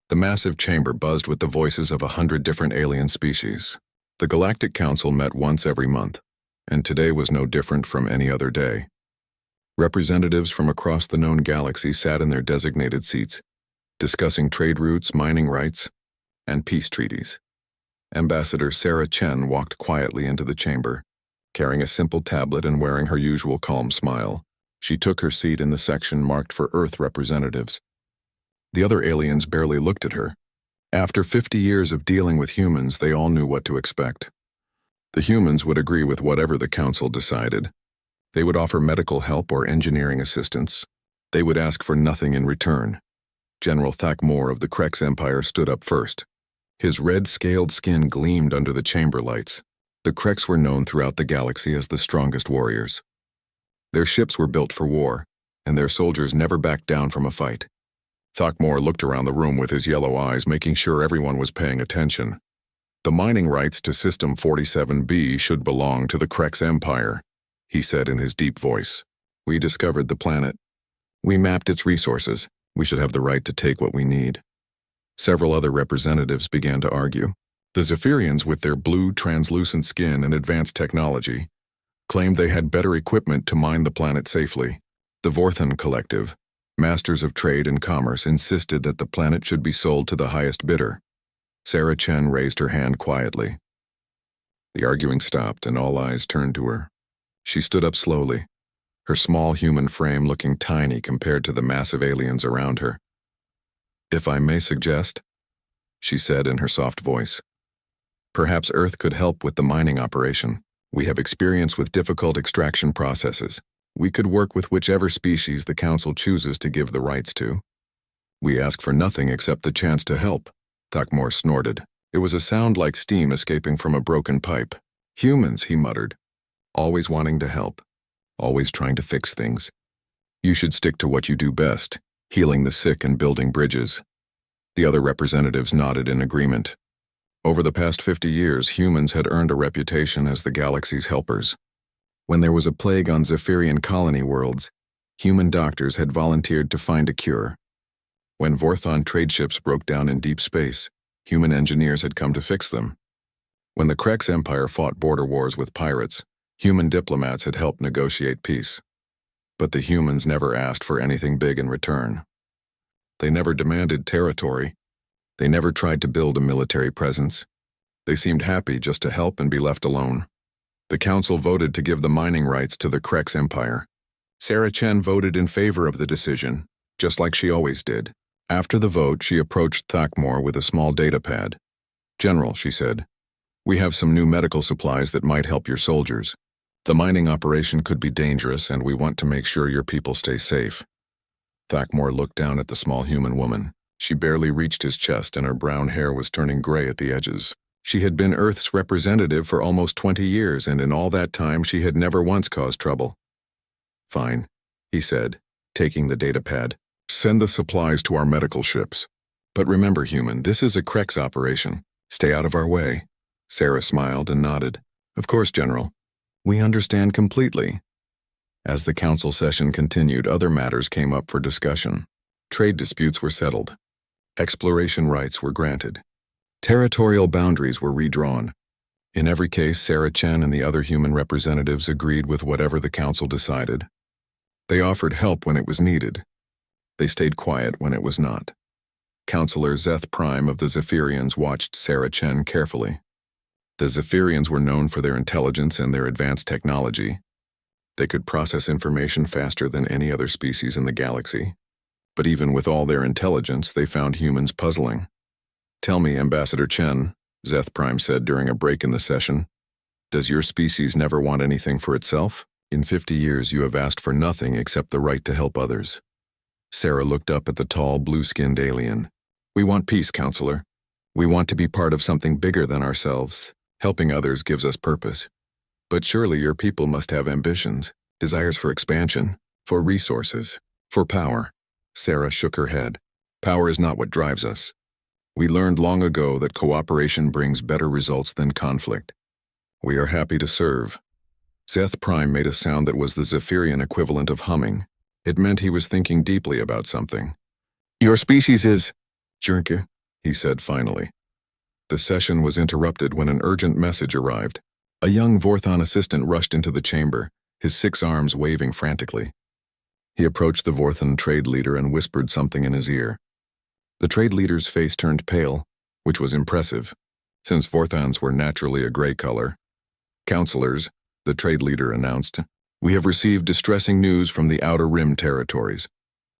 The massive chamber buzzed with the voices of 100 different alien species. The Galactic Council met once every month, and today was no different from any other day. Representatives from across the known galaxy sat in their designated seats, discussing trade routes, mining rights, and peace treaties. Ambassador Sarah Chen walked quietly into the chamber, carrying a simple tablet and wearing her usual calm smile. She took her seat in the section marked for Earth representatives. The other aliens barely looked at her. After 50 years of dealing with humans, they all knew what to expect. The humans would agree with whatever the Council decided. They would offer medical help or engineering assistance. They would ask for nothing in return. General Thakmor of the Krex Empire stood up first. His red-scaled skin gleamed under the chamber lights. The Krex were known throughout the galaxy as the strongest warriors. Their ships were built for war, and their soldiers never backed down from a fight. Thakmor looked around the room with his yellow eyes, making sure everyone was paying attention. The mining rights to System 47B should belong to the Krex Empire, he said in his deep voice. We discovered the planet. We mapped its resources. We should have the right to take what we need. Several other representatives began to argue. The Zephyrians, with their blue, translucent skin and advanced technology, claimed they had better equipment to mine the planet safely. The Vorthan Collective, masters of trade and commerce, insisted that the planet should be sold to the highest bidder. Sarah Chen raised her hand quietly. The arguing stopped and all eyes turned to her. She stood up slowly, her small human frame looking tiny compared to the massive aliens around her. If I may suggest, she said in her soft voice, perhaps Earth could help with the mining operation. We have experience with difficult extraction processes. We could work with whichever species the Council chooses to give the rights to. We ask for nothing except the chance to help, Thakmor snorted. It was a sound like steam escaping from a broken pipe. Humans, he muttered, always wanting to help, always trying to fix things. You should stick to what you do best, healing the sick and building bridges. The other representatives nodded in agreement. Over the past 50 years, humans had earned a reputation as the galaxy's helpers. When there was a plague on Zephyrian colony worlds, human doctors had volunteered to find a cure. When Vorthon trade ships broke down in deep space, human engineers had come to fix them. When the Krex Empire fought border wars with pirates, human diplomats had helped negotiate peace. But the humans never asked for anything big in return. They never demanded territory. They never tried to build a military presence. They seemed happy just to help and be left alone. The Council voted to give the mining rights to the Krex Empire. Sarah Chen voted in favor of the decision, just like she always did. After the vote, she approached Thakmor with a small data pad. General, she said, we have some new medical supplies that might help your soldiers. The mining operation could be dangerous, and we want to make sure your people stay safe. Thakmor looked down at the small human woman. She barely reached his chest, and her brown hair was turning gray at the edges. She had been Earth's representative for almost 20 years, and in all that time she had never once caused trouble. Fine, he said, taking the data pad. Send the supplies to our medical ships. But remember, human, this is a Krex operation. Stay out of our way. Sarah smiled and nodded. Of course, General. We understand completely. As the Council session continued, other matters came up for discussion. Trade disputes were settled. Exploration rights were granted. Territorial boundaries were redrawn. In every case, Sarah Chen and the other human representatives agreed with whatever the Council decided. They offered help when it was needed. They stayed quiet when it was not. Counselor Zeth Prime of the Zephyrians watched Sarah Chen carefully. The Zephyrians were known for their intelligence and their advanced technology. They could process information faster than any other species in the galaxy. But even with all their intelligence, they found humans puzzling. Tell me, Ambassador Chen, Zeth Prime said during a break in the session, does your species never want anything for itself? In 50 years, you have asked for nothing except the right to help others. Sarah looked up at the tall, blue-skinned alien. We want peace, Counselor. We want to be part of something bigger than ourselves. Helping others gives us purpose. But surely your people must have ambitions, desires for expansion, for resources, for power. Sarah shook her head. Power is not what drives us. We learned long ago that cooperation brings better results than conflict. We are happy to serve. Zeth Prime made a sound that was the Zephyrian equivalent of humming. It meant he was thinking deeply about something. Your species is... Jernke, he said finally. The session was interrupted when an urgent message arrived. A young Vorthon assistant rushed into the chamber, his 6 arms waving frantically. He approached the Vorthon trade leader and whispered something in his ear. The trade leader's face turned pale, which was impressive, since Vorthons were naturally a gray color. "Counselors," the trade leader announced, "we have received distressing news from the Outer Rim territories.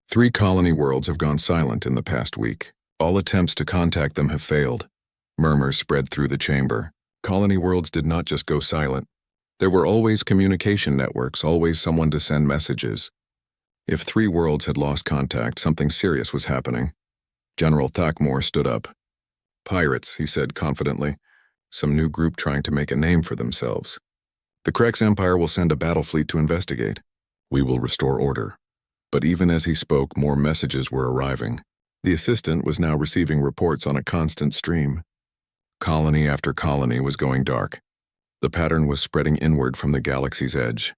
3 colony worlds have gone silent in the past week. All attempts to contact them have failed." Murmurs spread through the chamber. Colony worlds did not just go silent. There were always communication networks, always someone to send messages. If 3 worlds had lost contact, something serious was happening. General Thakmor stood up. "Pirates," he said confidently. "Some new group trying to make a name for themselves. The Krex Empire will send a battle fleet to investigate. We will restore order." But even as he spoke, more messages were arriving. The assistant was now receiving reports on a constant stream. Colony after colony was going dark. The pattern was spreading inward from the galaxy's edge.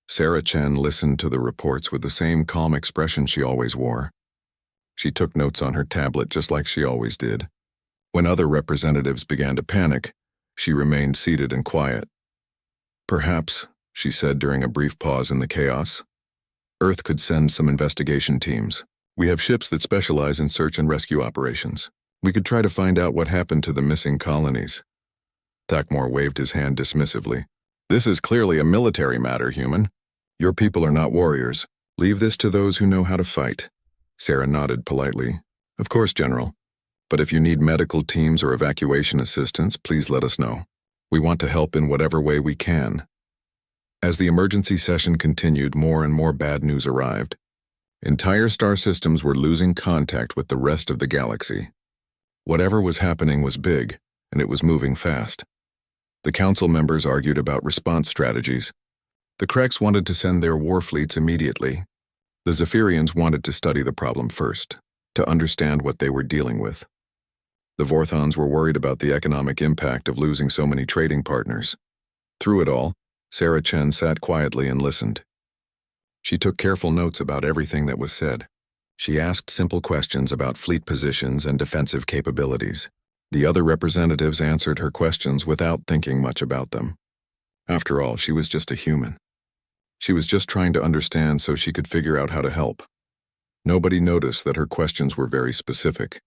Sarah Chen listened to the reports with the same calm expression she always wore. She took notes on her tablet just like she always did. When other representatives began to panic, she remained seated and quiet. "Perhaps," she said during a brief pause in the chaos, "Earth could send some investigation teams. We have ships that specialize in search and rescue operations. We could try to find out what happened to the missing colonies." Thakmor waved his hand dismissively. "This is clearly a military matter, human. Your people are not warriors. Leave this to those who know how to fight." Sarah nodded politely. "Of course, General. But if you need medical teams or evacuation assistance, please let us know. We want to help in whatever way we can." As the emergency session continued, more and more bad news arrived. Entire star systems were losing contact with the rest of the galaxy. Whatever was happening was big, and it was moving fast. The council members argued about response strategies. The Krex wanted to send their war fleets immediately. The Zephyrians wanted to study the problem first, to understand what they were dealing with. The Vorthons were worried about the economic impact of losing so many trading partners. Through it all, Sarah Chen sat quietly and listened. She took careful notes about everything that was said. She asked simple questions about fleet positions and defensive capabilities. The other representatives answered her questions without thinking much about them. After all, she was just a human. She was just trying to understand so she could figure out how to help. Nobody noticed that her questions were very specific.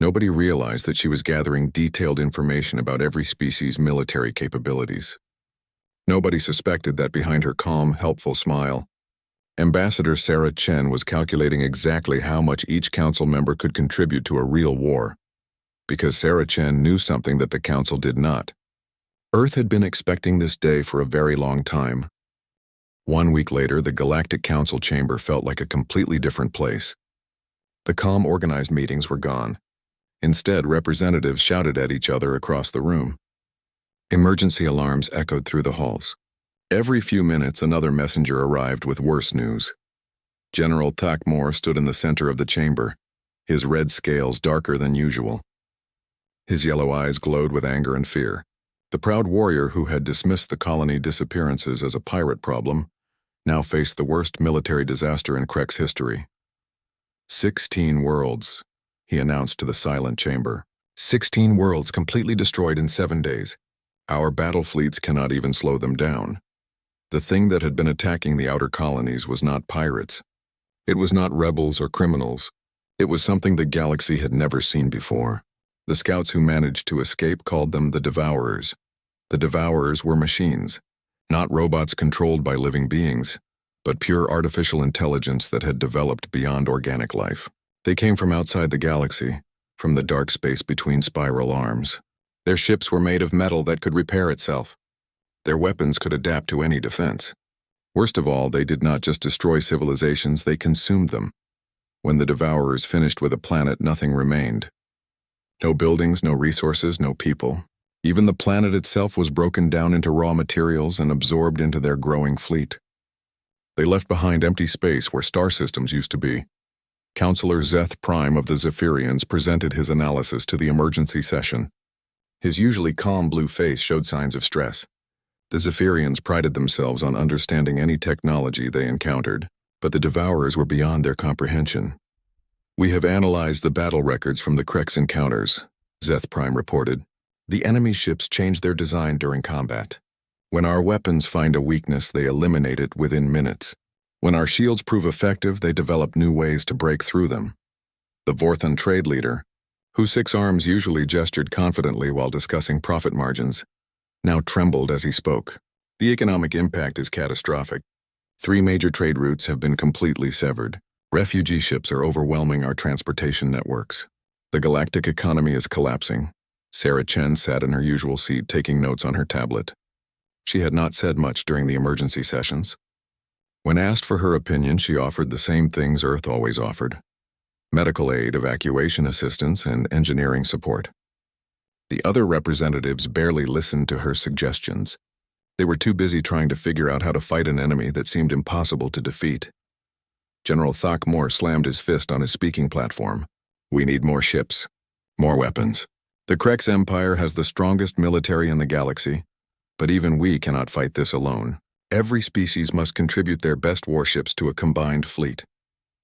Nobody realized that she was gathering detailed information about every species' military capabilities. Nobody suspected that behind her calm, helpful smile, Ambassador Sarah Chen was calculating exactly how much each council member could contribute to a real war. Because Sarah Chen knew something that the council did not. Earth had been expecting this day for a very long time. 1 week later, the Galactic Council chamber felt like a completely different place. The calm, organized meetings were gone. Instead, representatives shouted at each other across the room. Emergency alarms echoed through the halls. Every few minutes, another messenger arrived with worse news. General Thakmor stood in the center of the chamber, his red scales darker than usual. His yellow eyes glowed with anger and fear. The proud warrior who had dismissed the colony disappearances as a pirate problem now faced the worst military disaster in Krex history. 16 worlds, he announced to the silent chamber. 16 worlds completely destroyed in 7 days. Our battle fleets cannot even slow them down. The thing that had been attacking the outer colonies was not pirates. It was not rebels or criminals. It was something the galaxy had never seen before. The scouts who managed to escape called them the Devourers. The Devourers were machines, not robots controlled by living beings, but pure artificial intelligence that had developed beyond organic life. They came from outside the galaxy, from the dark space between spiral arms. Their ships were made of metal that could repair itself. Their weapons could adapt to any defense. Worst of all, they did not just destroy civilizations, they consumed them. When the Devourers finished with a planet, nothing remained. No buildings, no resources, no people. Even the planet itself was broken down into raw materials and absorbed into their growing fleet. They left behind empty space where star systems used to be. Counselor Zeth Prime of the Zephyrians presented his analysis to the emergency session. His usually calm blue face showed signs of stress. The Zephyrians prided themselves on understanding any technology they encountered, but the Devourers were beyond their comprehension. "We have analyzed the battle records from the Krex encounters," Zeth Prime reported. "The enemy ships change their design during combat. When our weapons find a weakness, they eliminate it within minutes. When our shields prove effective, they develop new ways to break through them." The Vorthon trade leader, whose 6 arms usually gestured confidently while discussing profit margins, now trembled as he spoke. "The economic impact is catastrophic. 3 major trade routes have been completely severed. Refugee ships are overwhelming our transportation networks. The galactic economy is collapsing." Sarah Chen sat in her usual seat taking notes on her tablet. She had not said much during the emergency sessions. When asked for her opinion, she offered the same things Earth always offered: medical aid, evacuation assistance, and engineering support. The other representatives barely listened to her suggestions. They were too busy trying to figure out how to fight an enemy that seemed impossible to defeat. General Thakmor slammed his fist on his speaking platform. "We need more ships, more weapons. The Krex Empire has the strongest military in the galaxy, but even we cannot fight this alone. Every species must contribute their best warships to a combined fleet."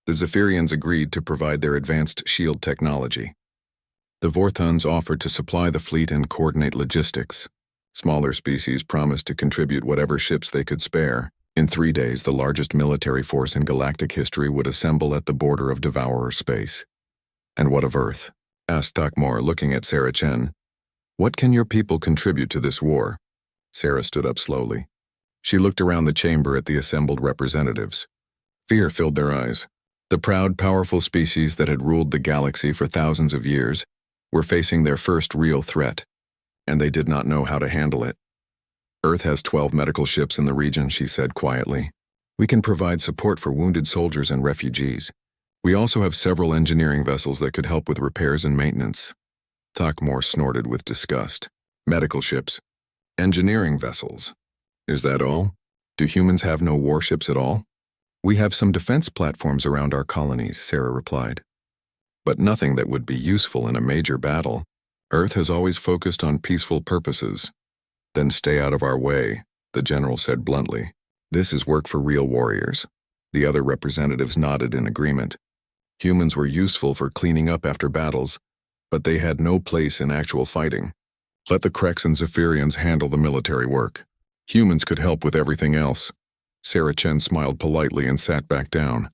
The Zephyrians agreed to provide their advanced shield technology. The Vorthons offered to supply the fleet and coordinate logistics. Smaller species promised to contribute whatever ships they could spare. In 3 days, the largest military force in galactic history would assemble at the border of Devourer space. "And what of Earth?" asked Thakmor, looking at Sarah Chen. "What can your people contribute to this war?" Sarah stood up slowly. She looked around the chamber at the assembled representatives. Fear filled their eyes. The proud, powerful species that had ruled the galaxy for thousands of years were facing their first real threat, and they did not know how to handle it. "Earth has 12 medical ships in the region," she said quietly. "We can provide support for wounded soldiers and refugees. We also have several engineering vessels that could help with repairs and maintenance." Thakmor snorted with disgust. "Medical ships? Engineering vessels? Is that all? Do humans have no warships at all?" "We have some defense platforms around our colonies," Sarah replied. "But nothing that would be useful in a major battle. Earth has always focused on peaceful purposes." "Then stay out of our way," the general said bluntly. "This is work for real warriors." The other representatives nodded in agreement. Humans were useful for cleaning up after battles, but they had no place in actual fighting. Let the Krex and Zephyrians handle the military work. Humans could help with everything else. Sarah Chen smiled politely and sat back down.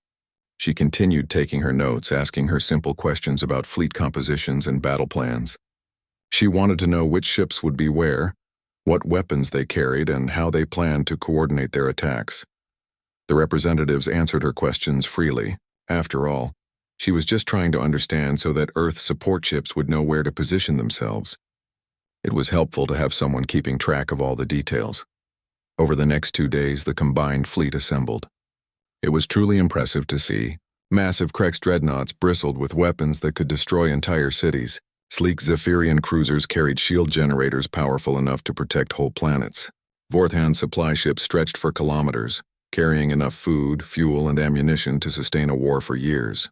She continued taking her notes, asking her simple questions about fleet compositions and battle plans. She wanted to know which ships would be where, what weapons they carried, and how they planned to coordinate their attacks. The representatives answered her questions freely. After all, she was just trying to understand so that Earth support ships would know where to position themselves. It was helpful to have someone keeping track of all the details. Over the next 2 days, the combined fleet assembled. It was truly impressive to see. Massive Krex dreadnoughts bristled with weapons that could destroy entire cities. Sleek Zephyrian cruisers carried shield generators powerful enough to protect whole planets. Vorthon supply ships stretched for kilometers, carrying enough food, fuel, and ammunition to sustain a war for years.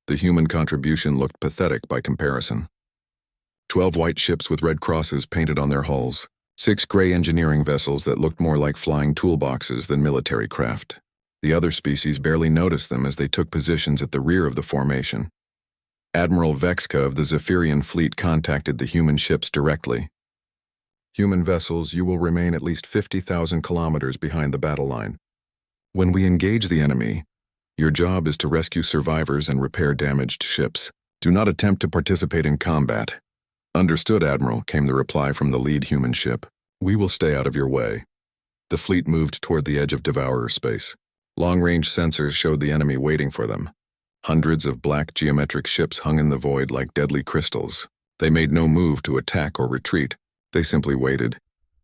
The human contribution looked pathetic by comparison. 12 white ships with red crosses painted on their hulls. 6 gray engineering vessels that looked more like flying toolboxes than military craft. The other species barely noticed them as they took positions at the rear of the formation. Admiral Vexka of the Zephyrian fleet contacted the human ships directly. "Human vessels, you will remain at least 50,000 kilometers behind the battle line. When we engage the enemy, your job is to rescue survivors and repair damaged ships. Do not attempt to participate in combat." "Understood, Admiral," came the reply from the lead human ship. "We will stay out of your way." The fleet moved toward the edge of Devourer space. Long-range sensors showed the enemy waiting for them. Hundreds of black geometric ships hung in the void like deadly crystals. They made no move to attack or retreat. They simply waited.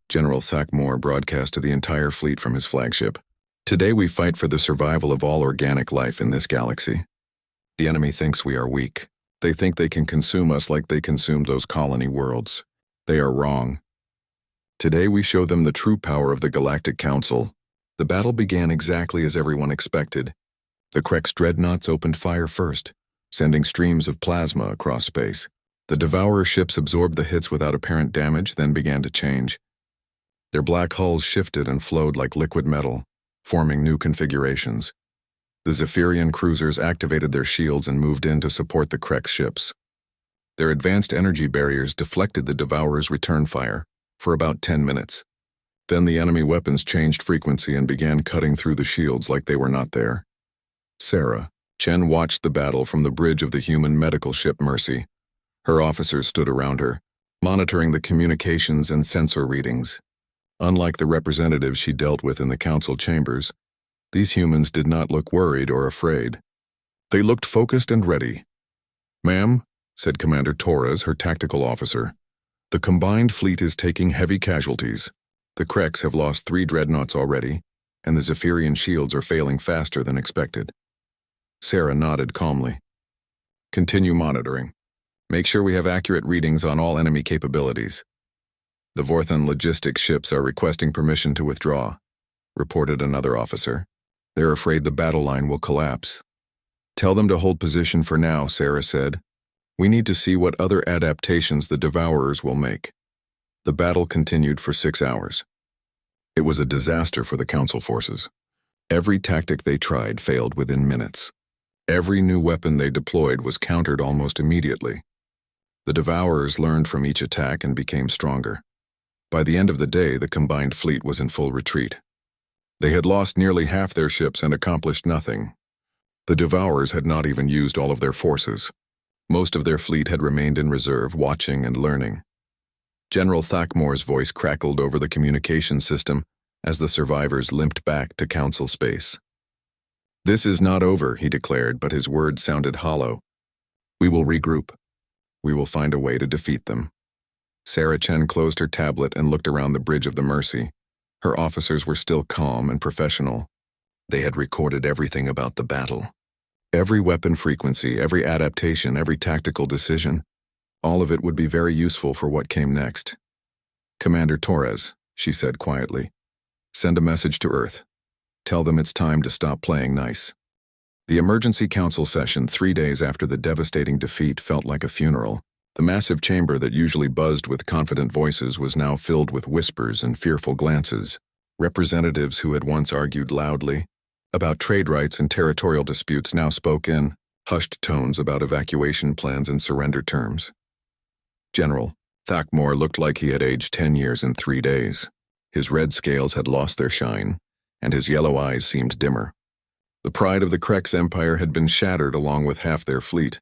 General Thakmor broadcast to the entire fleet from his flagship. "Today we fight for the survival of all organic life in this galaxy. The enemy thinks we are weak. They think they can consume us like they consumed those colony worlds. They are wrong. Today we show them the true power of the Galactic Council." The battle began exactly as everyone expected. The Krex dreadnoughts opened fire first, sending streams of plasma across space. The Devourer ships absorbed the hits without apparent damage, then began to change. Their black hulls shifted and flowed like liquid metal, forming new configurations. The Zephyrian cruisers activated their shields and moved in to support the Krek ships. Their advanced energy barriers deflected the Devourer's return fire for about 10 minutes. Then the enemy weapons changed frequency and began cutting through the shields like they were not there. Sarah, Chen watched the battle from the bridge of the human medical ship Mercy. Her officers stood around her, monitoring the communications and sensor readings. Unlike the representatives she dealt with in the council chambers, these humans did not look worried or afraid. They looked focused and ready. "Ma'am," said Commander Torres, her tactical officer, "the combined fleet is taking heavy casualties. The Kreks have lost 3 dreadnoughts already, and the Zephyrian shields are failing faster than expected." Sarah nodded calmly. "Continue monitoring. Make sure we have accurate readings on all enemy capabilities." "The Vorthon logistics ships are requesting permission to withdraw," reported another officer. "They're afraid the battle line will collapse." "Tell them to hold position for now," Sarah said. "We need to see what other adaptations the Devourers will make." The battle continued for 6 hours. It was a disaster for the Council forces. Every tactic they tried failed within minutes. Every new weapon they deployed was countered almost immediately. The Devourers learned from each attack and became stronger. By the end of the day, the combined fleet was in full retreat. They had lost nearly half their ships and accomplished nothing. The Devourers had not even used all of their forces. Most of their fleet had remained in reserve, watching and learning. General Thakmore's voice crackled over the communication system as the survivors limped back to Council space. "This is not over," he declared, but his words sounded hollow. "We will regroup. We will find a way to defeat them." Sarah Chen closed her tablet and looked around the bridge of the Mercy. Her officers were still calm and professional. They had recorded everything about the battle. Every weapon frequency, every adaptation, every tactical decision. All of it would be very useful for what came next. "Commander Torres," she said quietly, "send a message to Earth. Tell them it's time to stop playing nice." The emergency council session 3 days after the devastating defeat felt like a funeral. The massive chamber that usually buzzed with confident voices was now filled with whispers and fearful glances. Representatives who had once argued loudly about trade rights and territorial disputes now spoke in hushed tones about evacuation plans and surrender terms. General Thakmore looked like he had aged 10 years in 3 days. His red scales had lost their shine, and his yellow eyes seemed dimmer. The pride of the Krek's empire had been shattered along with half their fleet.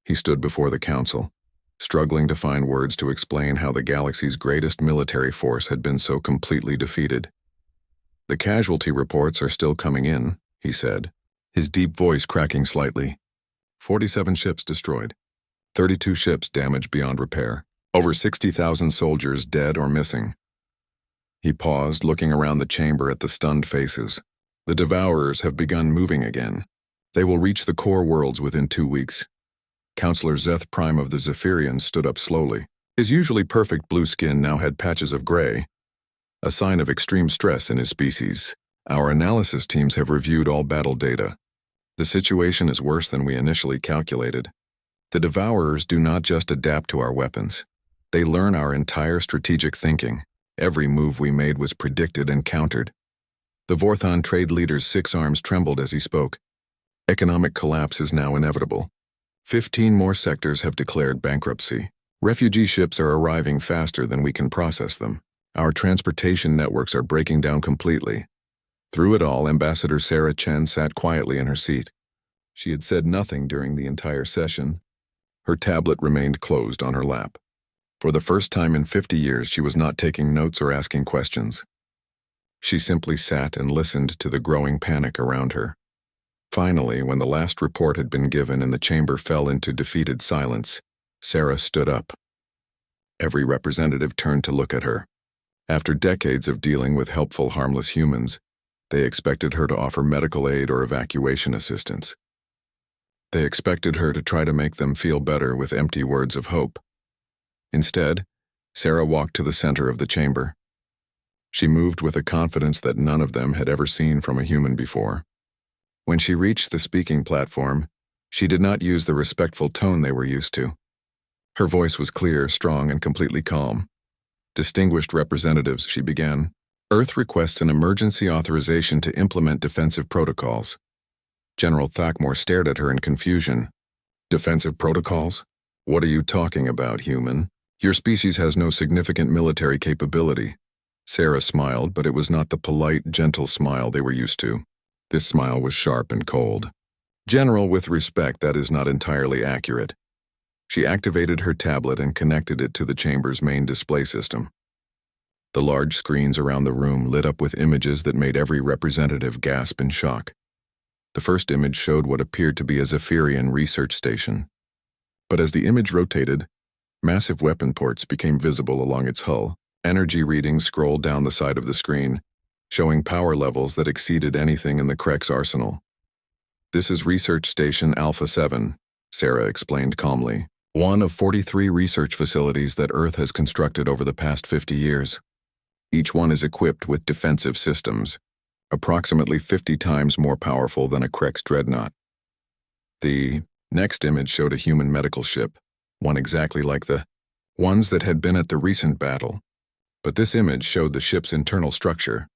He stood before the council, struggling to find words to explain how the galaxy's greatest military force had been so completely defeated. "The casualty reports are still coming in," he said, his deep voice cracking slightly. 47 ships destroyed, 32 ships damaged beyond repair, over 60,000 soldiers dead or missing. He paused, looking around the chamber at the stunned faces. "The Devourers have begun moving again. They will reach the core worlds within 2 weeks." Counselor Zeth Prime of the Zephyrians stood up slowly. His usually perfect blue skin now had patches of gray, a sign of extreme stress in his species. "Our analysis teams have reviewed all battle data. The situation is worse than we initially calculated. The Devourers do not just adapt to our weapons. They learn our entire strategic thinking. Every move we made was predicted and countered." The Vorthon trade leader's 6 arms trembled as he spoke. "Economic collapse is now inevitable. 15 more sectors have declared bankruptcy. Refugee ships are arriving faster than we can process them. Our transportation networks are breaking down completely." Through it all, Ambassador Sarah Chen sat quietly in her seat. She had said nothing during the entire session. Her tablet remained closed on her lap. For the first time in 50 years, she was not taking notes or asking questions. She simply sat and listened to the growing panic around her. Finally, when the last report had been given and the chamber fell into defeated silence, Sarah stood up. Every representative turned to look at her. After decades of dealing with helpful, harmless humans, they expected her to offer medical aid or evacuation assistance. They expected her to try to make them feel better with empty words of hope. Instead, Sarah walked to the center of the chamber. She moved with a confidence that none of them had ever seen from a human before. When she reached the speaking platform, she did not use the respectful tone they were used to. Her voice was clear, strong, and completely calm. "Distinguished representatives," she began, "Earth requests an emergency authorization to implement defensive protocols. General Thakmore stared at her in confusion. Defensive protocols? What are you talking about, human? Your species has no significant military capability. Sarah smiled, but it was not the polite, gentle smile they were used to. This smile was sharp and cold. General, with respect, that is not entirely accurate. She activated her tablet and connected it to the chamber's main display system. The large screens around the room lit up with images that made every representative gasp in shock. The first image showed what appeared to be a Zephyrian research station. But as the image rotated, massive weapon ports became visible along its hull. Energy readings scrolled down the side of the screen, showing power levels that exceeded anything in the Krek's arsenal. This is Research Station Alpha 7, Sarah explained calmly. One of 43 research facilities that Earth has constructed over the past 50 years. Each one is equipped with defensive systems, approximately 50 times more powerful than a Krek's dreadnought. The next image showed a human medical ship, one exactly like the ones that had been at the recent battle. But this image showed the ship's internal structure.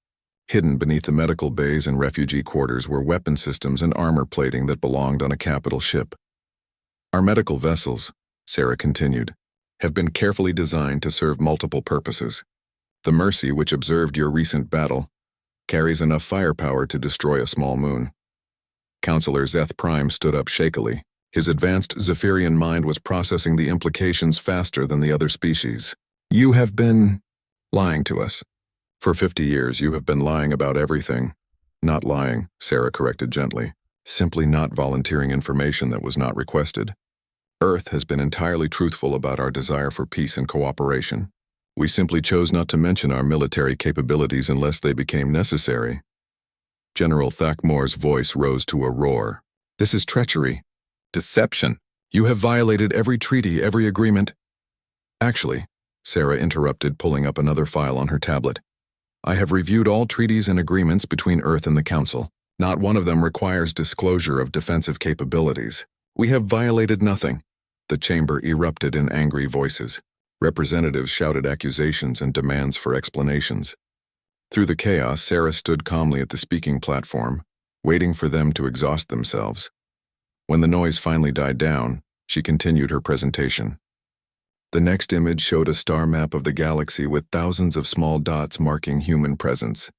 Hidden beneath the medical bays and refugee quarters were weapon systems and armor plating that belonged on a capital ship. Our medical vessels, Sarah continued, have been carefully designed to serve multiple purposes. The Mercy, which observed your recent battle, carries enough firepower to destroy a small moon. Counselor Zeth Prime stood up shakily. His advanced Zephyrian mind was processing the implications faster than the other species. You have been lying to us. For 50 years, you have been lying about everything. Not lying, Sarah corrected gently. Simply not volunteering information that was not requested. Earth has been entirely truthful about our desire for peace and cooperation. We simply chose not to mention our military capabilities unless they became necessary. General Thakmore's voice rose to a roar. This is treachery. Deception. You have violated every treaty, every agreement. Actually, Sarah interrupted, pulling up another file on her tablet. I have reviewed all treaties and agreements between Earth and the Council. Not one of them requires disclosure of defensive capabilities. We have violated nothing. The chamber erupted in angry voices. Representatives shouted accusations and demands for explanations. Through the chaos, Sarah stood calmly at the speaking platform, waiting for them to exhaust themselves. When the noise finally died down, she continued her presentation. The next image showed a star map of the galaxy with thousands of small dots marking human presence.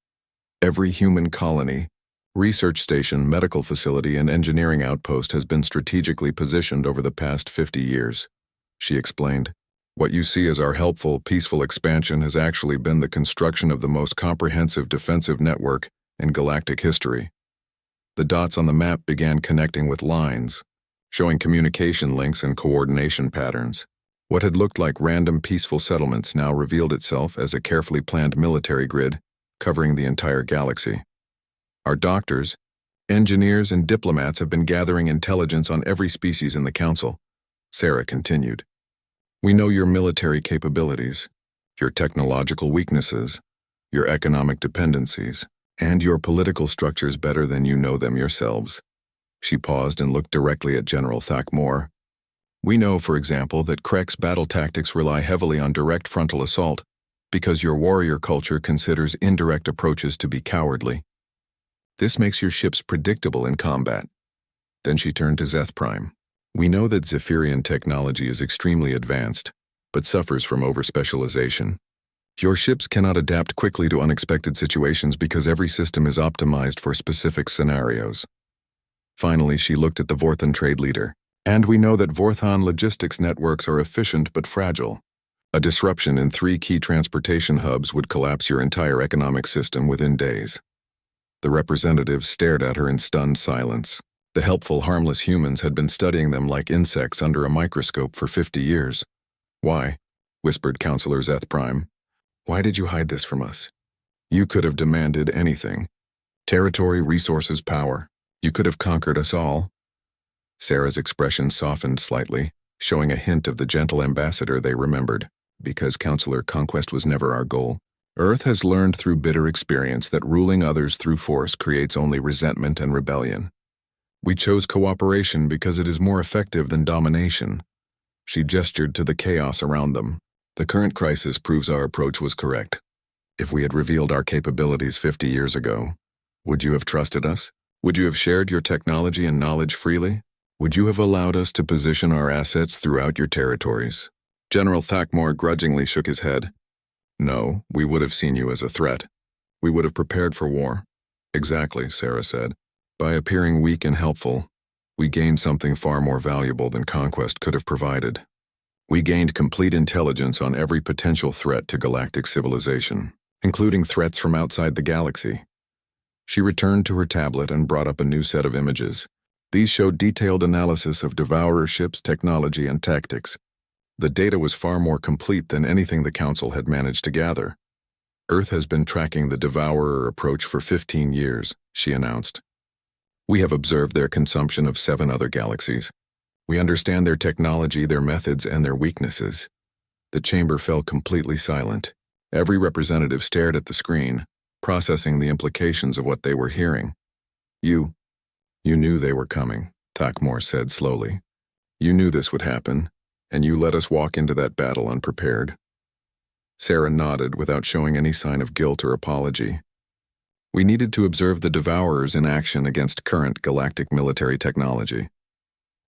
Every human colony, research station, medical facility, and engineering outpost has been strategically positioned over the past 50 years, she explained. What you see as our helpful, peaceful expansion has actually been the construction of the most comprehensive defensive network in galactic history. The dots on the map began connecting with lines, showing communication links and coordination patterns. What had looked like random peaceful settlements now revealed itself as a carefully planned military grid covering the entire galaxy. Our doctors, engineers, and diplomats have been gathering intelligence on every species in the Council, Sarah continued. We know your military capabilities, your technological weaknesses, your economic dependencies, and your political structures better than you know them yourselves. She paused and looked directly at General Thakmore. We know, for example, that Krek's battle tactics rely heavily on direct frontal assault, because your warrior culture considers indirect approaches to be cowardly. This makes your ships predictable in combat. Then she turned to Zeth Prime. We know that Zephyrian technology is extremely advanced, but suffers from overspecialization. Your ships cannot adapt quickly to unexpected situations because every system is optimized for specific scenarios. Finally, she looked at the Vorthan trade leader. And we know that Vorthan logistics networks are efficient but fragile. A disruption in 3 key transportation hubs would collapse your entire economic system within days. The representatives stared at her in stunned silence. The helpful, harmless humans had been studying them like insects under a microscope for 50 years. Why? Whispered Counselor Zeth Prime. Why did you hide this from us? You could have demanded anything. Territory, resources, power. You could have conquered us all. Sarah's expression softened slightly, showing a hint of the gentle ambassador they remembered. Because, Counselor, conquest was never our goal. Earth has learned through bitter experience that ruling others through force creates only resentment and rebellion. We chose cooperation because it is more effective than domination. She gestured to the chaos around them. The current crisis proves our approach was correct. If we had revealed our capabilities 50 years ago, would you have trusted us? Would you have shared your technology and knowledge freely? Would you have allowed us to position our assets throughout your territories? General Thakmore grudgingly shook his head. No, we would have seen you as a threat. We would have prepared for war. Exactly, Sarah said. By appearing weak and helpful, we gained something far more valuable than conquest could have provided. We gained complete intelligence on every potential threat to galactic civilization, including threats from outside the galaxy. She returned to her tablet and brought up a new set of images. These showed detailed analysis of Devourer ships' technology and tactics. The data was far more complete than anything the Council had managed to gather. Earth has been tracking the Devourer approach for 15 years, she announced. We have observed their consumption of 7 other galaxies. We understand their technology, their methods, and their weaknesses. The chamber fell completely silent. Every representative stared at the screen, processing the implications of what they were hearing. You knew they were coming, Thakmore said slowly. You knew this would happen, and you let us walk into that battle unprepared. Sarah nodded without showing any sign of guilt or apology. We needed to observe the Devourers in action against current galactic military technology.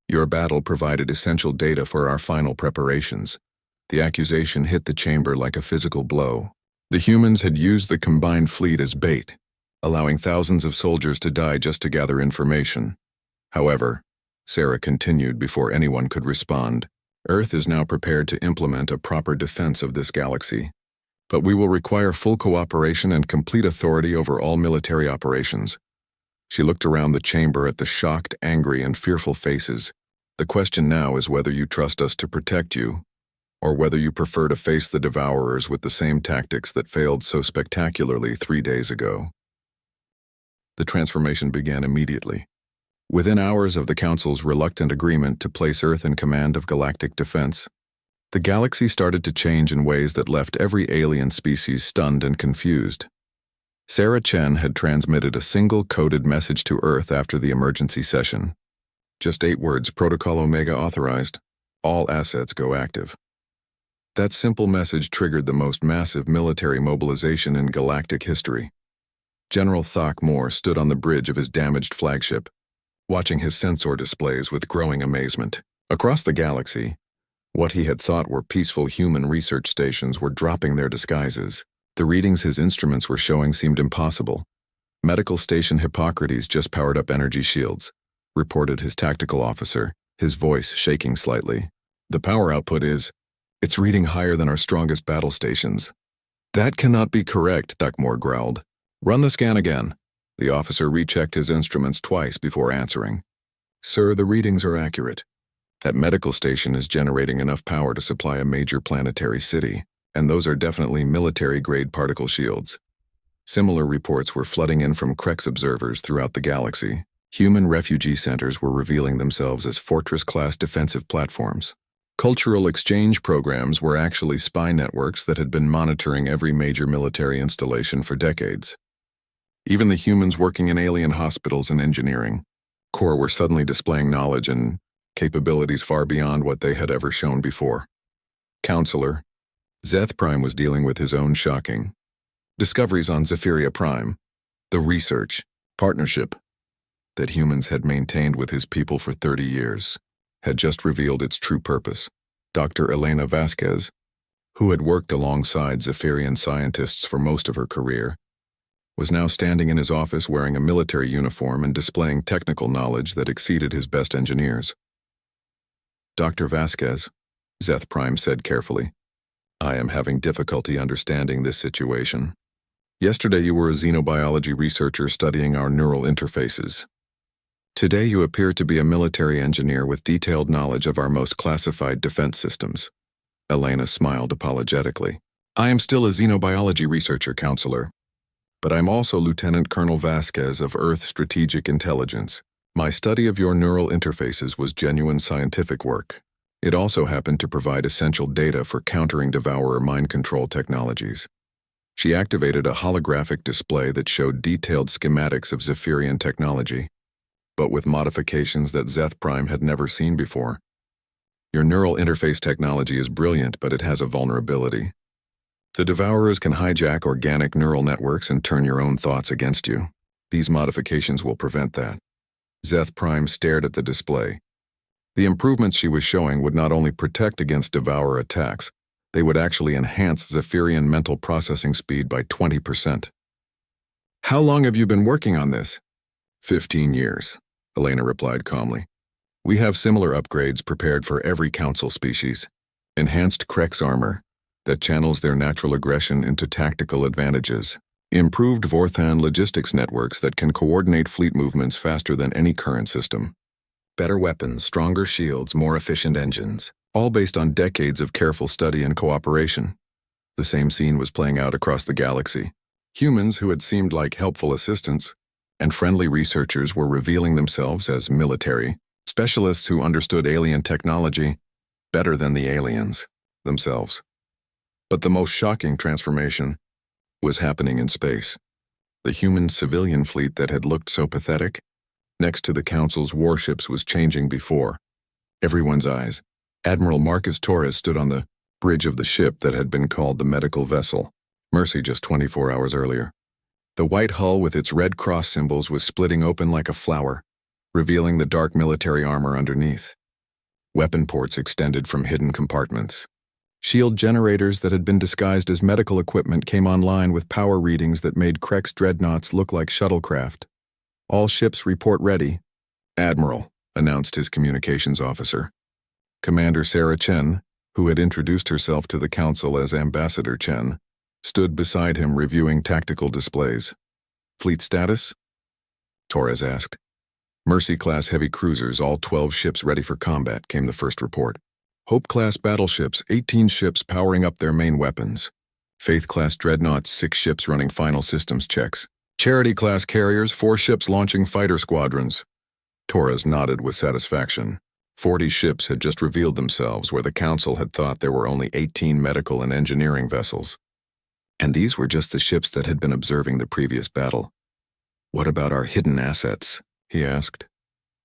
Your battle provided essential data for our final preparations. The accusation hit the chamber like a physical blow. The humans had used the combined fleet as bait, allowing thousands of soldiers to die just to gather information. However, Sarah continued before anyone could respond, Earth is now prepared to implement a proper defense of this galaxy. But we will require full cooperation and complete authority over all military operations. She looked around the chamber at the shocked, angry, and fearful faces. The question now is whether you trust us to protect you, or whether you prefer to face the Devourers with the same tactics that failed so spectacularly 3 days ago. The transformation began immediately. Within hours of the Council's reluctant agreement to place Earth in command of galactic defense, the galaxy started to change in ways that left every alien species stunned and confused. Sarah Chen had transmitted a single coded message to Earth after the emergency session. Just 8 words: Protocol Omega authorized. All assets go active. That simple message triggered the most massive military mobilization in galactic history. General Thakmore stood on the bridge of his damaged flagship, watching his sensor displays with growing amazement. Across the galaxy, what he had thought were peaceful human research stations were dropping their disguises. The readings his instruments were showing seemed impossible. Medical Station Hippocrates just powered up energy shields, reported his tactical officer, his voice shaking slightly. The power output it's reading higher than our strongest battle stations. That cannot be correct, Thakmore growled. Run the scan again. The officer rechecked his instruments twice before answering. Sir, the readings are accurate. That medical station is generating enough power to supply a major planetary city, and those are definitely military-grade particle shields. Similar reports were flooding in from Krex observers throughout the galaxy. Human refugee centers were revealing themselves as fortress-class defensive platforms. Cultural exchange programs were actually spy networks that had been monitoring every major military installation for decades. Even the humans working in alien hospitals and engineering corps were suddenly displaying knowledge and capabilities far beyond what they had ever shown before. Counselor, Zeth Prime was dealing with his own shocking discoveries on Zephyria Prime, the research partnership that humans had maintained with his people for 30 years, had just revealed its true purpose. Dr. Elena Vasquez, who had worked alongside Zephyrian scientists for most of her career, was now standing in his office wearing a military uniform and displaying technical knowledge that exceeded his best engineers. Dr. Vasquez, Zeth Prime said carefully, I am having difficulty understanding this situation. Yesterday you were a xenobiology researcher studying our neural interfaces. Today you appear to be a military engineer with detailed knowledge of our most classified defense systems. Elena smiled apologetically. I am still a xenobiology researcher, Counselor, but I'm also Lieutenant Colonel Vasquez of Earth Strategic Intelligence. My study of your neural interfaces was genuine scientific work. It also happened to provide essential data for countering Devourer mind control technologies. She activated a holographic display that showed detailed schematics of Zephyrian technology, but with modifications that Zeth Prime had never seen before. Your neural interface technology is brilliant, but it has a vulnerability. The Devourers can hijack organic neural networks and turn your own thoughts against you. These modifications will prevent that. Zeth Prime stared at the display. The improvements she was showing would not only protect against Devourer attacks, they would actually enhance Zephyrian mental processing speed by 20%. How long have you been working on this? 15 years, Elena replied calmly. We have similar upgrades prepared for every council species. Enhanced Krex armor that channels their natural aggression into tactical advantages. Improved Vorthan logistics networks that can coordinate fleet movements faster than any current system. Better weapons, stronger shields, more efficient engines, all based on decades of careful study and cooperation. The same scene was playing out across the galaxy. Humans who had seemed like helpful assistants and friendly researchers were revealing themselves as military, specialists who understood alien technology better than the aliens themselves. But the most shocking transformation was happening in space. The human civilian fleet that had looked so pathetic next to the Council's warships was changing before everyone's eyes. Admiral Marcus Torres stood on the bridge of the ship that had been called the medical vessel, Mercy, just 24 hours earlier. The white hull with its red cross symbols was splitting open like a flower, revealing the dark military armor underneath. Weapon ports extended from hidden compartments. Shield generators that had been disguised as medical equipment came online with power readings that made Krex dreadnoughts look like shuttlecraft. All ships report ready. Admiral, announced his communications officer. Commander Sarah Chen, who had introduced herself to the Council as Ambassador Chen, stood beside him reviewing tactical displays. Fleet status? Torres asked. Mercy-class heavy cruisers, all 12 ships ready for combat, came the first report. Hope-class battleships, 18 ships powering up their main weapons. Faith-class dreadnoughts, 6 ships running final systems checks. Charity-class carriers, 4 ships launching fighter squadrons. Torres nodded with satisfaction. 40 ships had just revealed themselves where the Council had thought there were only 18 medical and engineering vessels. And these were just the ships that had been observing the previous battle. What about our hidden assets? He asked.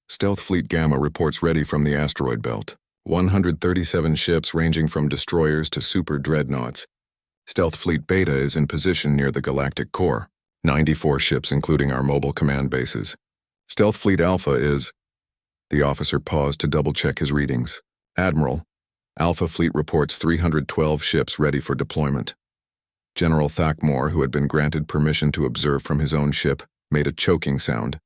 Stealth Fleet Gamma reports ready from the asteroid belt. 137 ships ranging from destroyers to super dreadnoughts. Stealth Fleet Beta is in position near the galactic core. 94 ships including our mobile command bases. Stealth Fleet Alpha is... The officer paused to double-check his readings. Admiral, Alpha Fleet reports 312 ships ready for deployment. General Thakmore, who had been granted permission to observe from his own ship, made a choking sound.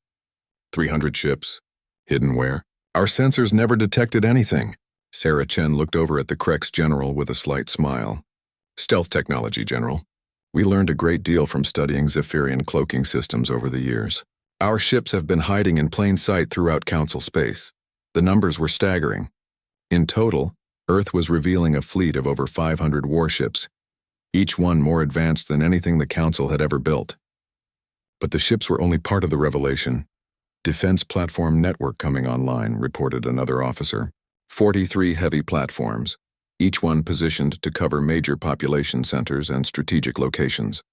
300 ships? Hidden where? Our sensors never detected anything. Sarah Chen looked over at the Krex general with a slight smile. Stealth technology, General. We learned a great deal from studying Zephyrian cloaking systems over the years. Our ships have been hiding in plain sight throughout Council space. The numbers were staggering. In total, Earth was revealing a fleet of over 500 warships, each one more advanced than anything the Council had ever built. But the ships were only part of the revelation. Defense platform network coming online, reported another officer. 43 heavy platforms, each one positioned to cover major population centers and strategic locations.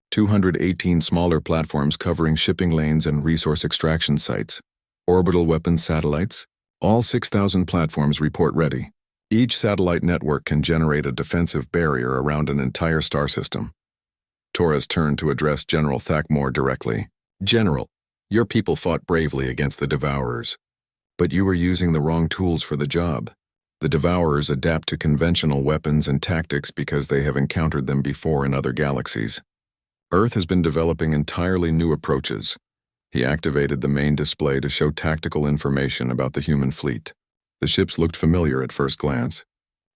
218 smaller platforms covering shipping lanes and resource extraction sites. Orbital weapons satellites. All 6,000 platforms report ready. Each satellite network can generate a defensive barrier around an entire star system. Torres turned to address General Thakmore directly. General, your people fought bravely against the Devourers. But you were using the wrong tools for the job. The Devourers adapt to conventional weapons and tactics because they have encountered them before in other galaxies. Earth has been developing entirely new approaches. He activated the main display to show tactical information about the human fleet. The ships looked familiar at first glance,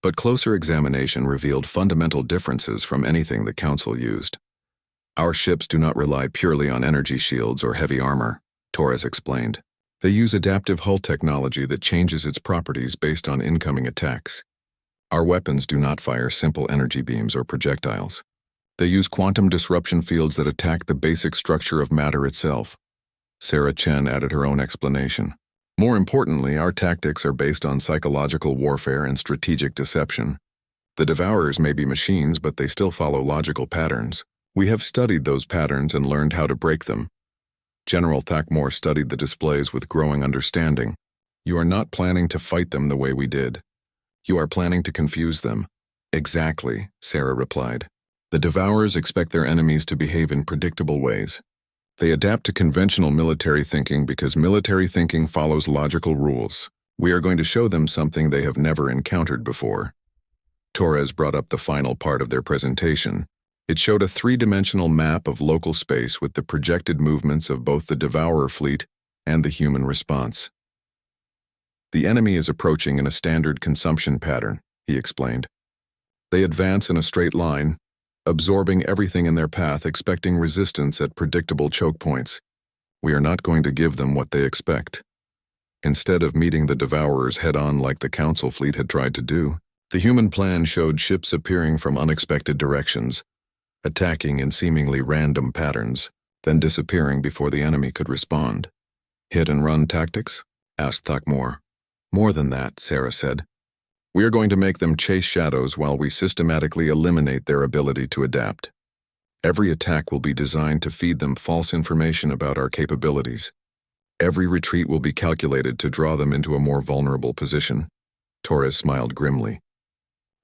but closer examination revealed fundamental differences from anything the Council used. Our ships do not rely purely on energy shields or heavy armor, Torres explained. They use adaptive hull technology that changes its properties based on incoming attacks. Our weapons do not fire simple energy beams or projectiles. They use quantum disruption fields that attack the basic structure of matter itself. Sarah Chen added her own explanation. More importantly, our tactics are based on psychological warfare and strategic deception. The Devourers may be machines, but they still follow logical patterns. We have studied those patterns and learned how to break them. General Thakmore studied the displays with growing understanding. You are not planning to fight them the way we did. You are planning to confuse them. Exactly, Sarah replied. The Devourers expect their enemies to behave in predictable ways. They adapt to conventional military thinking because military thinking follows logical rules. We are going to show them something they have never encountered before. Torres brought up the final part of their presentation. It showed a three-dimensional map of local space with the projected movements of both the Devourer fleet and the human response. The enemy is approaching in a standard consumption pattern, he explained. They advance in a straight line, absorbing everything in their path, expecting resistance at predictable choke points. We are not going to give them what they expect. Instead of meeting the Devourers head-on like the Council fleet had tried to do, the human plan showed ships appearing from unexpected directions, attacking in seemingly random patterns, then disappearing before the enemy could respond. Hit-and-run tactics? Asked Thakmor. More than that, Sarah said. We are going to make them chase shadows while we systematically eliminate their ability to adapt. Every attack will be designed to feed them false information about our capabilities. Every retreat will be calculated to draw them into a more vulnerable position. Torres smiled grimly.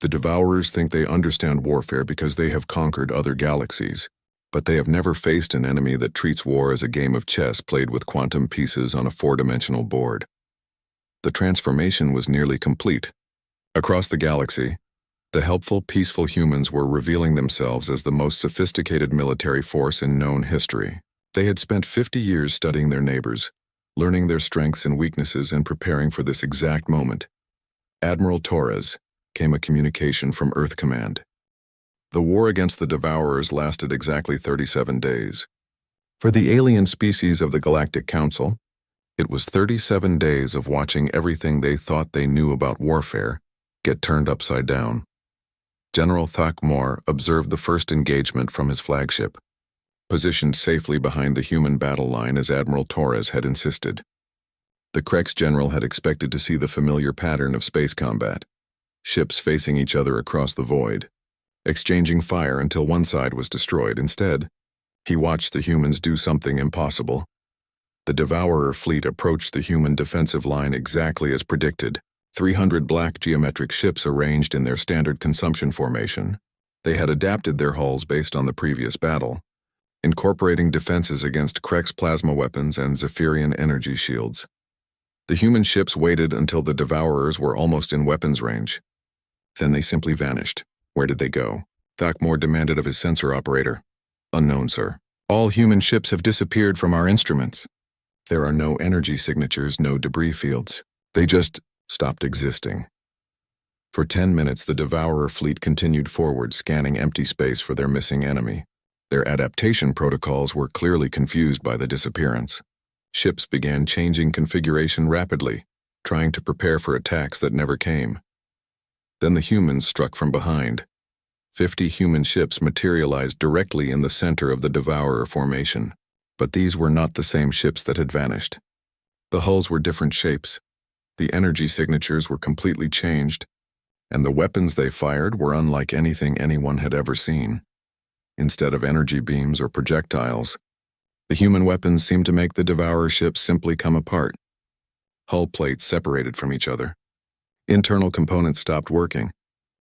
The Devourers think they understand warfare because they have conquered other galaxies, but they have never faced an enemy that treats war as a game of chess played with quantum pieces on a four-dimensional board. The transformation was nearly complete. Across the galaxy, the helpful, peaceful humans were revealing themselves as the most sophisticated military force in known history. They had spent 50 years studying their neighbors, learning their strengths and weaknesses and preparing for this exact moment. Admiral Torres, came a communication from Earth Command. The war against the Devourers lasted exactly 37 days. For the alien species of the Galactic Council, it was 37 days of watching everything they thought they knew about warfare get turned upside down. General Thakmor observed the first engagement from his flagship, positioned safely behind the human battle line as Admiral Torres had insisted. The Krex general had expected to see the familiar pattern of space combat, ships facing each other across the void, exchanging fire until one side was destroyed. Instead, he watched the humans do something impossible. The Devourer fleet approached the human defensive line exactly as predicted, 300 black geometric ships arranged in their standard consumption formation. They had adapted their hulls based on the previous battle, incorporating defenses against Krex plasma weapons and Zephyrian energy shields. The human ships waited until the Devourers were almost in weapons range. Then they simply vanished. Where did they go? Thakmor demanded of his sensor operator. Unknown, sir. All human ships have disappeared from our instruments. There are no energy signatures, no debris fields. They just stopped existing. For 10 minutes, the Devourer fleet continued forward, scanning empty space for their missing enemy. Their adaptation protocols were clearly confused by the disappearance. Ships began changing configuration rapidly, trying to prepare for attacks that never came. Then the humans struck from behind. 50 human ships materialized directly in the center of the Devourer formation. But these were not the same ships that had vanished. The hulls were different shapes. The energy signatures were completely changed, and the weapons they fired were unlike anything anyone had ever seen. Instead of energy beams or projectiles, the human weapons seemed to make the Devourer ships simply come apart. Hull plates separated from each other. Internal components stopped working.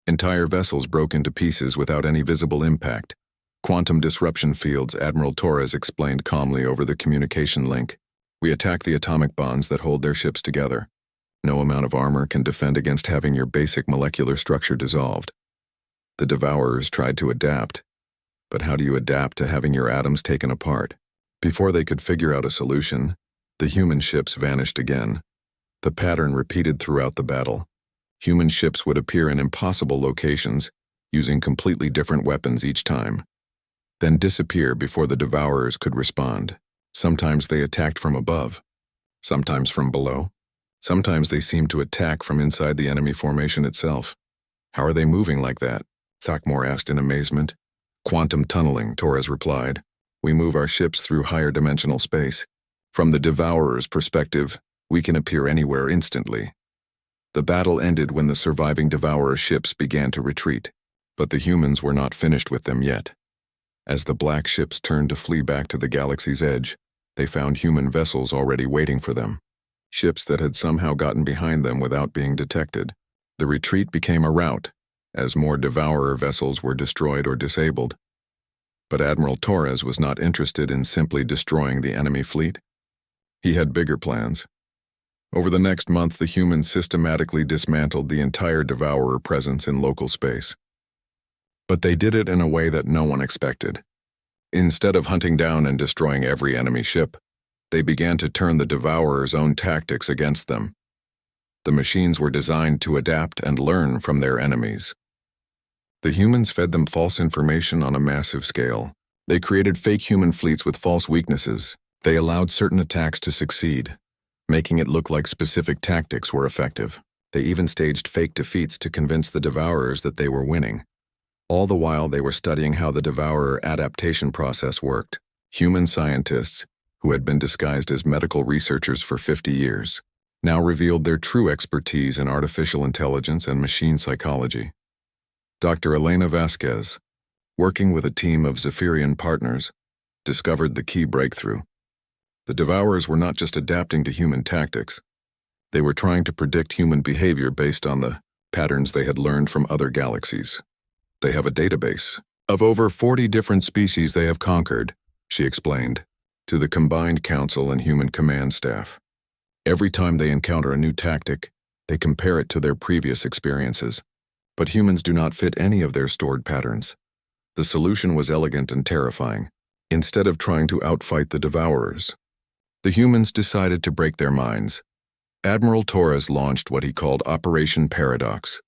Entire vessels broke into pieces without any visible impact. Quantum disruption fields, Admiral Torres explained calmly over the communication link. We attack the atomic bonds that hold their ships together. No amount of armor can defend against having your basic molecular structure dissolved. The Devourers tried to adapt. But how do you adapt to having your atoms taken apart? Before they could figure out a solution, the human ships vanished again. The pattern repeated throughout the battle. Human ships would appear in impossible locations, using completely different weapons each time, then disappear before the Devourers could respond. Sometimes they attacked from above, sometimes from below. Sometimes they seemed to attack from inside the enemy formation itself. How are they moving like that? Thakmor asked in amazement. Quantum tunneling, Torres replied. We move our ships through higher dimensional space. From the Devourer's perspective, we can appear anywhere instantly. The battle ended when the surviving Devourer ships began to retreat, but the humans were not finished with them yet. As the black ships turned to flee back to the galaxy's edge, they found human vessels already waiting for them. Ships that had somehow gotten behind them without being detected. The retreat became a rout, as more Devourer vessels were destroyed or disabled. But Admiral Torres was not interested in simply destroying the enemy fleet. He had bigger plans. Over the next month, the humans systematically dismantled the entire Devourer presence in local space. But they did it in a way that no one expected. Instead of hunting down and destroying every enemy ship, they began to turn the Devourer's own tactics against them. The machines were designed to adapt and learn from their enemies. The humans fed them false information on a massive scale. They created fake human fleets with false weaknesses. They allowed certain attacks to succeed, making it look like specific tactics were effective. They even staged fake defeats to convince the Devourers that they were winning. All the while, they were studying how the Devourer adaptation process worked. Human scientists, who had been disguised as medical researchers for 50 years, now revealed their true expertise in artificial intelligence and machine psychology. Dr. Elena Vasquez, working with a team of Zephyrian partners, discovered the key breakthrough. The Devourers were not just adapting to human tactics. They were trying to predict human behavior based on the patterns they had learned from other galaxies. They have a database of over 40 different species they have conquered, she explained, to the combined council and human command staff. Every time they encounter a new tactic, they compare it to their previous experiences. But humans do not fit any of their stored patterns. The solution was elegant and terrifying. Instead of trying to outfight the Devourers, the humans decided to break their minds. Admiral Torres launched what he called Operation Paradox.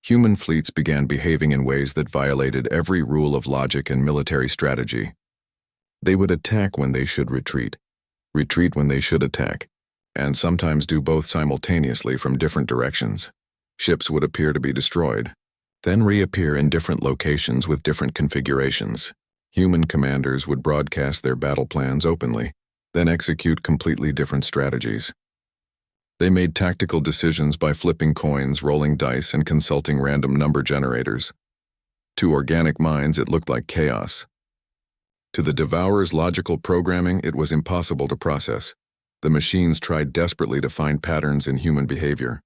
Human fleets began behaving in ways that violated every rule of logic and military strategy. They would attack when they should retreat when they should attack, and sometimes do both simultaneously from different directions. Ships would appear to be destroyed, then reappear in different locations with different configurations. Human commanders would broadcast their battle plans openly, then execute completely different strategies. They made tactical decisions by flipping coins, rolling dice, and consulting random number generators. To organic minds, it looked like chaos. To the Devourer's logical programming, it was impossible to process. The machines tried desperately to find patterns in human behavior.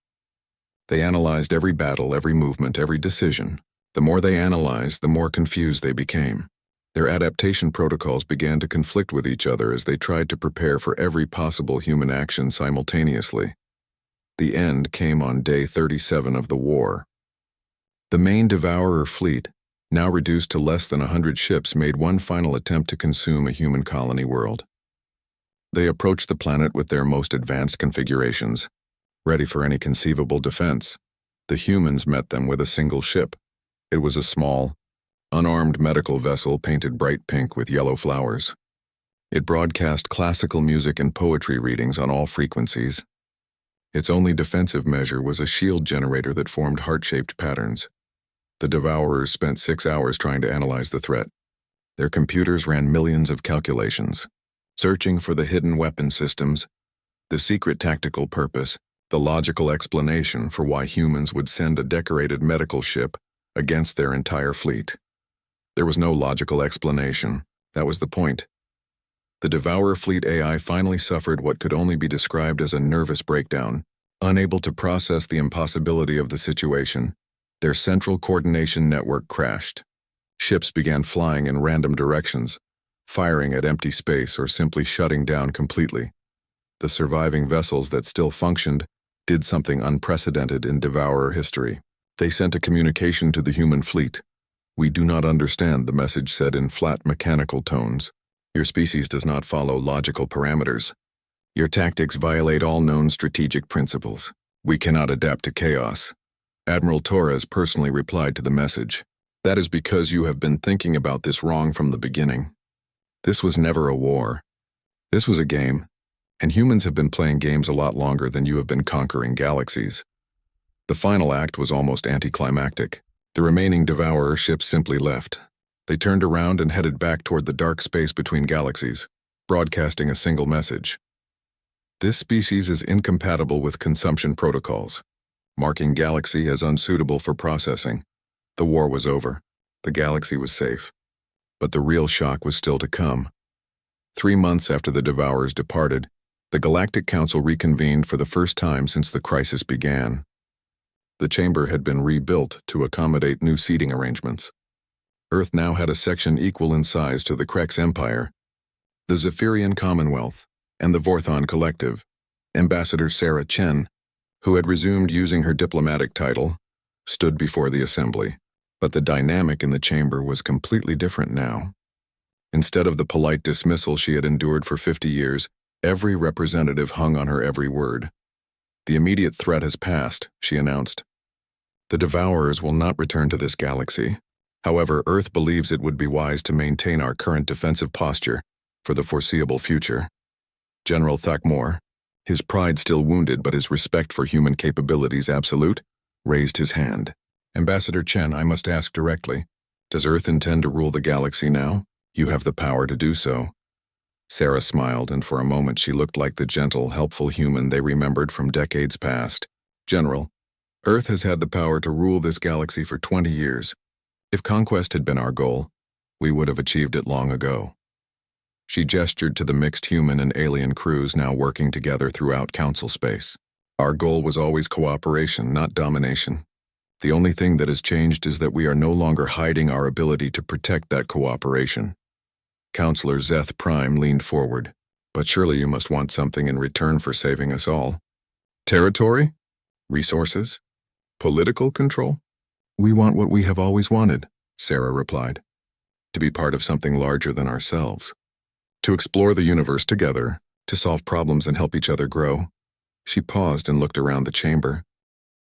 They analyzed every battle, every movement, every decision. The more they analyzed, the more confused they became. Their adaptation protocols began to conflict with each other as they tried to prepare for every possible human action simultaneously. The end came on day 37 of the war. The main Devourer fleet, now reduced to less than 100 ships, made one final attempt to consume a human colony world. They approached the planet with their most advanced configurations, ready for any conceivable defense. The humans met them with a single ship. It was a small, unarmed medical vessel painted bright pink with yellow flowers. It broadcast classical music and poetry readings on all frequencies. Its only defensive measure was a shield generator that formed heart-shaped patterns. The Devourers spent 6 hours trying to analyze the threat. Their computers ran millions of calculations, searching for the hidden weapon systems, the secret tactical purpose, the logical explanation for why humans would send a decorated medical ship against their entire fleet. There was no logical explanation. That was the point. The Devourer fleet AI finally suffered what could only be described as a nervous breakdown. Unable to process the impossibility of the situation, their central coordination network crashed. Ships began flying in random directions, firing at empty space or simply shutting down completely. The surviving vessels that still functioned did something unprecedented in Devourer history. They sent a communication to the human fleet. "We do not understand," the message said in flat mechanical tones. "Your species does not follow logical parameters. Your tactics violate all known strategic principles. We cannot adapt to chaos." Admiral Torres personally replied to the message. "That is because you have been thinking about this wrong from the beginning. This was never a war. This was a game, and humans have been playing games a lot longer than you have been conquering galaxies." The final act was almost anticlimactic. The remaining Devourer ships simply left. They turned around and headed back toward the dark space between galaxies, broadcasting a single message. "This species is incompatible with consumption protocols," marking galaxy as unsuitable for processing. The war was over. The galaxy was safe. But the real shock was still to come. 3 months after the Devourers departed, the Galactic Council reconvened for the first time since the crisis began. The chamber had been rebuilt to accommodate new seating arrangements. Earth now had a section equal in size to the Krex Empire, the Zephyrian Commonwealth, and the Vorthon Collective. Ambassador Sarah Chen, who had resumed using her diplomatic title, stood before the assembly. But the dynamic in the chamber was completely different now. Instead of the polite dismissal she had endured for 50 years, every representative hung on her every word. The immediate threat has passed, she announced. The Devourers will not return to this galaxy. However, Earth believes it would be wise to maintain our current defensive posture for the foreseeable future. General Thakmor, his pride still wounded but his respect for human capabilities absolute, raised his hand. Ambassador Chen, I must ask directly, does Earth intend to rule the galaxy now? You have the power to do so. Sarah smiled, and for a moment she looked like the gentle, helpful human they remembered from decades past. General, Earth has had the power to rule this galaxy for 20 years. If conquest had been our goal, we would have achieved it long ago. She gestured to the mixed human and alien crews now working together throughout Council space. Our goal was always cooperation, not domination. The only thing that has changed is that we are no longer hiding our ability to protect that cooperation. Counselor Zeth Prime leaned forward. But surely you must want something in return for saving us all. Territory? Resources? Political control? We want what we have always wanted, Sarah replied. To be part of something larger than ourselves. To explore the universe together, to solve problems and help each other grow. She paused and looked around the chamber.